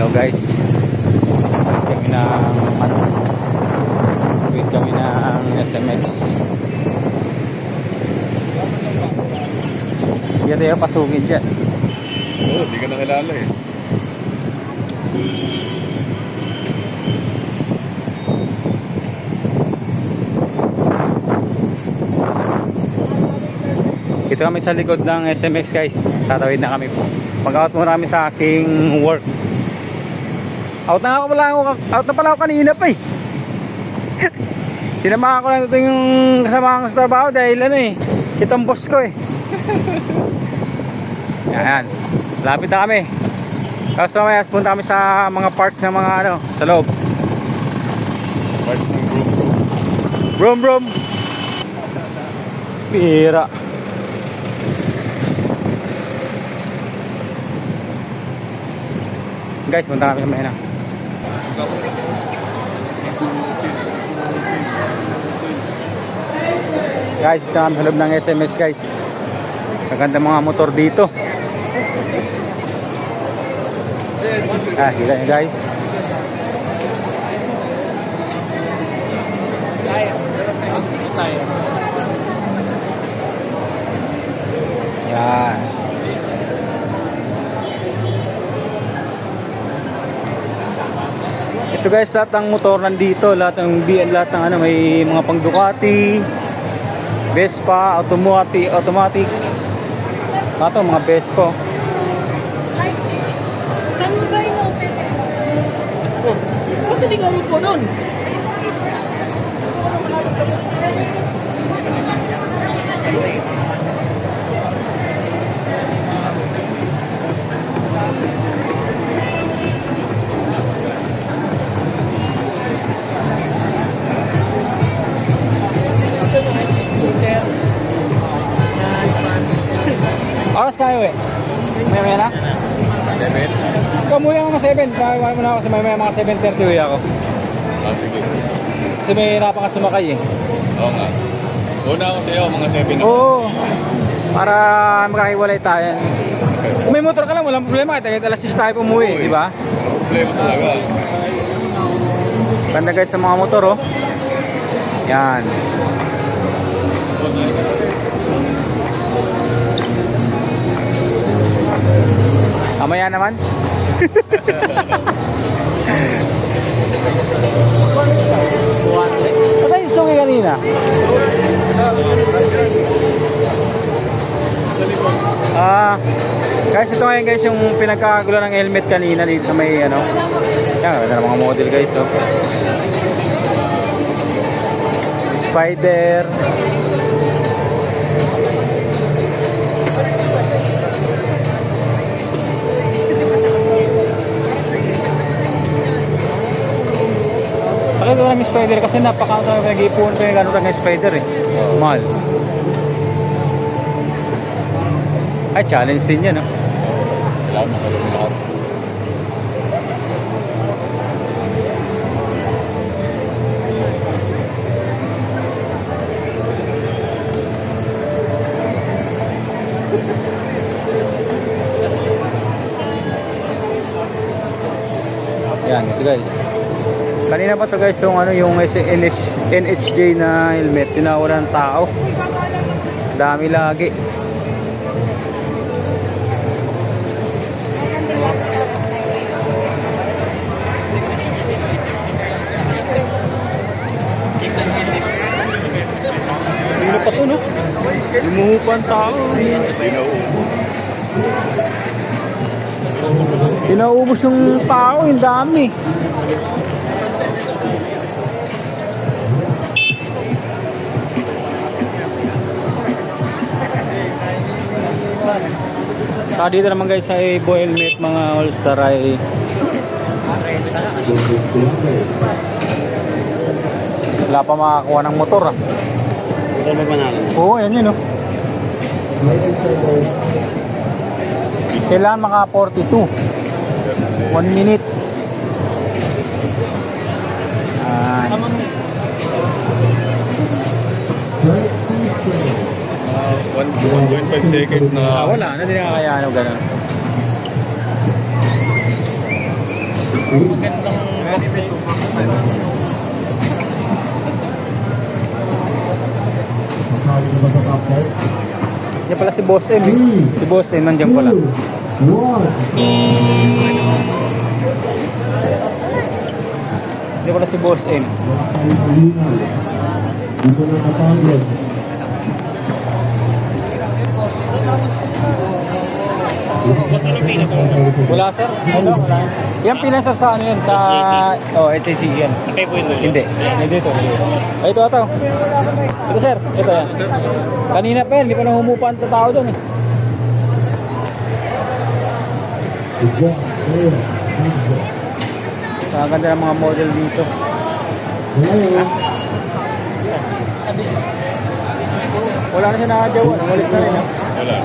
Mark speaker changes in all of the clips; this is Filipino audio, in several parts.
Speaker 1: Hello guys. Kami ng wait kami ng SMX. Hindi tayo pasugin dyan.
Speaker 2: Oo, di ka nakilala eh.
Speaker 1: Ito kami sa likod ng SMX guys. Tatawid na kami po. Mag-out muna kami sa aking work. Out na pala ako kanina pa eh. Sinamahan ko lang ito yung kasama ko sa trabaho dahil ano eh, kitang boss ko eh. Ayan, lapit na kami. Tapos mamaya punta kami sa mga parts ng mga ano, sa loob.
Speaker 2: Parts ng group.
Speaker 1: Brom. Bira. Guys, punta kami sa may na. Guys, ito kami sa loob ng SMX guys. Maganda mga motor dito. Kita nyo guys. Yan. Ito guys, lahat ng motor nandito, lahat ng BL, lahat ng ano, may mga pang Ducati, Vespa, automatic. Ito, mga Vespa.
Speaker 3: Saan mo ba in-open? Ba't hindi ka upo nun?
Speaker 1: Oras tayo eh. May na?
Speaker 2: 7?
Speaker 1: Kamuya ako mga 7. Kaya mo na ako kasi may mga 7:30 uwi ako.
Speaker 2: Ah, sige.
Speaker 1: Kasi may hirapan ka sumakay eh.
Speaker 2: Oo nga. Una ako sa'yo, mga 7 ako.
Speaker 1: Oo. Para makahiwalay tayo. Kung may motor ka lang, walang problema. Kahit alas 6 tayo pumuwi, di ba?
Speaker 2: Walang problema talaga.
Speaker 1: Ganda guys sa mga motor oh. Yan. Mamaya naman. Ano yung song kanina? Guys, ito ngayon guys yung pinagkakagulo ng helmet kanina dito sa may ano. Yan, ganda ng mga model guys oh. Spider. Sakit ko ng Spider kasi napakanta nag-iipon pa yung gano'n ng Spider eh. Mahal. Ay, challenge din yan, no?
Speaker 2: Kailangan masalong lahat.
Speaker 1: Yan, ito guys. Kanina pa to guys yung ano yung NHJ na helmet, tinawala ng tao. Dami lagi. Ano pa to no? Lumuhupan tao. Pinaubos yung tao, yung dami. Saka dito naman guys ay boy helmet mga all-star ay wala pa makakuha ng motor ah.
Speaker 2: Ito ba panalo?
Speaker 1: Oo, yan yun oh. Kailangan maka 42 1 minute.
Speaker 2: 1.5 seconds na.
Speaker 1: Wala na din nakakaya ano gano'n. Magandang box. Yan pala si Boss M. Si Boss M nandiyan pala. Yan pala si Boss M.
Speaker 4: Dito na katagod.
Speaker 1: Wala sir? Ano? Wala. Yan pinasa sa ano yan? Sa... Oh, HAC yan.
Speaker 2: Sa kayo po yun.
Speaker 1: Hindi. Hindi dito. Ay, ito. Ito sir. Ito yan. Kanina pa yan. Hindi pa na humupa ang tao doon eh. Ang ganda ng mga model dito. Wala na siya nakajawa. Nangulis na rin.
Speaker 2: Wala.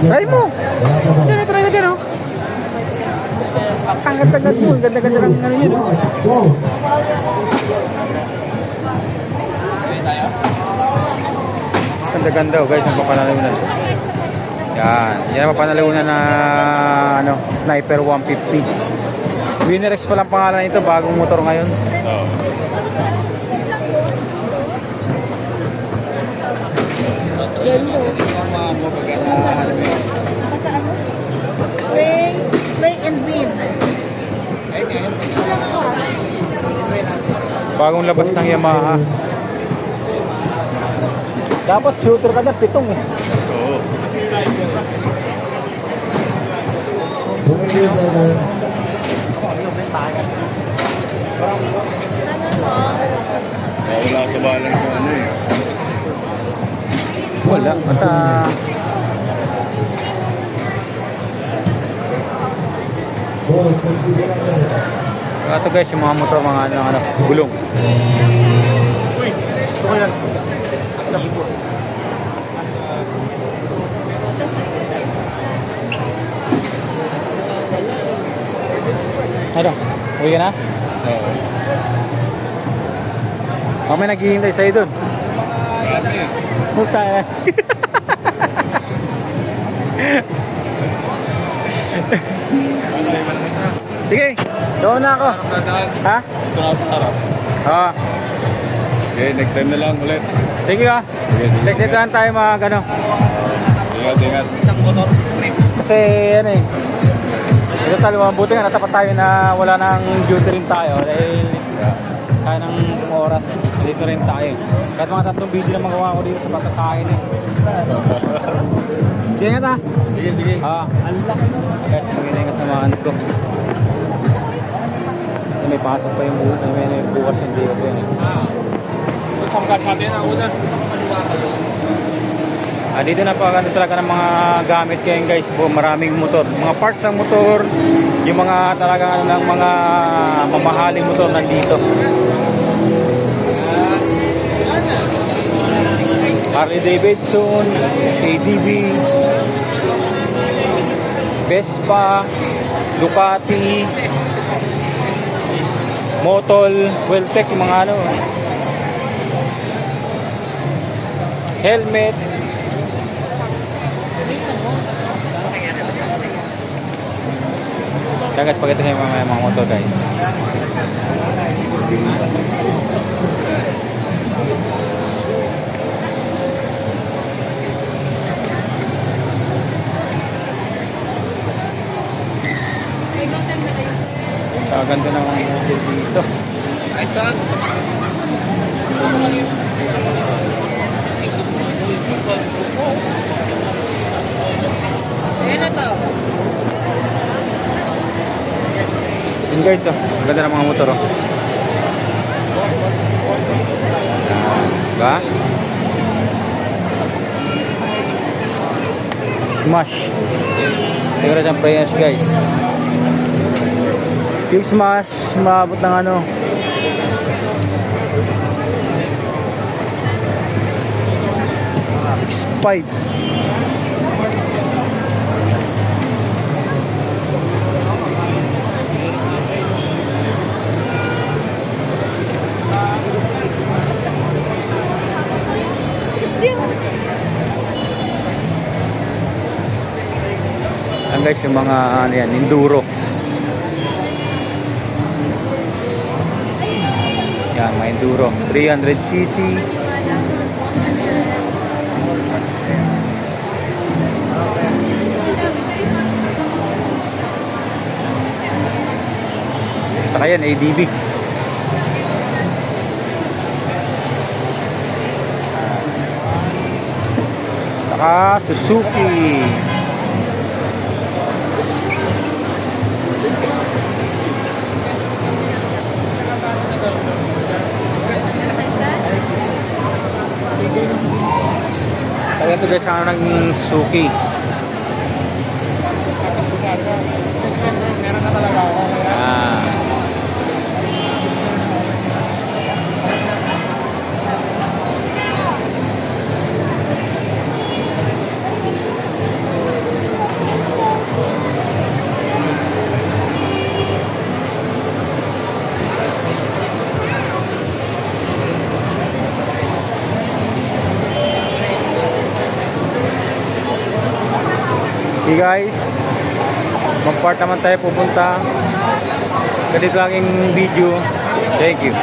Speaker 1: Try mo! Try ka dyan, oh. Ang ganda-ganda mo. Ang ganda-ganda ng ano yun, oh. Ganda-ganda, oh, guys. Ang papanalunan. Yan. Yan ang papanalunan na ano, Sniper 150. Winner X pa lang pangalan nito. Bagong motor ngayon.
Speaker 2: Oo.
Speaker 3: Play and win.
Speaker 1: Bagong labas ng Yamaha. Dapat shooter ka dyan, pitong eh.
Speaker 2: Oo. Wala sa balang sa ano eh.
Speaker 1: Wala. At ito guys, yung mga motor, mga ano, gulong. Gusto ko yan. Ano? Uwi ka na?
Speaker 2: Oo.
Speaker 1: Kami naghihintay sa'yo dun.
Speaker 2: Marami eh.
Speaker 1: Puta na. Sige, doon na ako. Ha?
Speaker 2: Ito na sa harap.
Speaker 1: Oo.
Speaker 2: Okay, next time na lang ulit.
Speaker 1: Sige ba?
Speaker 2: Sige, sige.
Speaker 1: Next time tayo mga gano.
Speaker 2: Ingat, ingat.
Speaker 1: Kasi ano eh. Ito talaga, mabuti nga natapat tayo na wala nang duty rin tayo. Dahil kaya ng oras, dito rin tayo. Kahit mga 3 video na magawa ko dito sa bata sa akin eh. Sige nga ta.
Speaker 2: Sige, sige.
Speaker 1: Guys, mag-ingat sa mga anak ko. May pasok pa yung bukas, may bukas yung day ko yun eh. Dito na pa talaga ng mga gamit kayo guys, maraming motor, mga parts ng motor, yung mga talaga ng mga mamahaling motor nandito. Harley Davidson, ADB, Vespa, Ducati, Motol, Welltec, yung mga ano, helmet. Kaya guys, pakita kayo mga motor guys. Sa ganda ng motor dito. Ay, saan?
Speaker 3: Ayan na to.
Speaker 1: Yun guys, oh. Ganda ng mga motor, oh. Diba? Smash. Tignan dyan price guys. Yung Smash, maabot ng ano. 2.5. Yan guys, yung mga ano yan, enduro. Yan, mga enduro. 300cc. Saka yan, ADB. Saka Suzuki. Kaya ito guys, ano ng Suzuki. Ah. Okay guys, mag-part naman tayo pupunta. Ganito lang yung video. Thank you.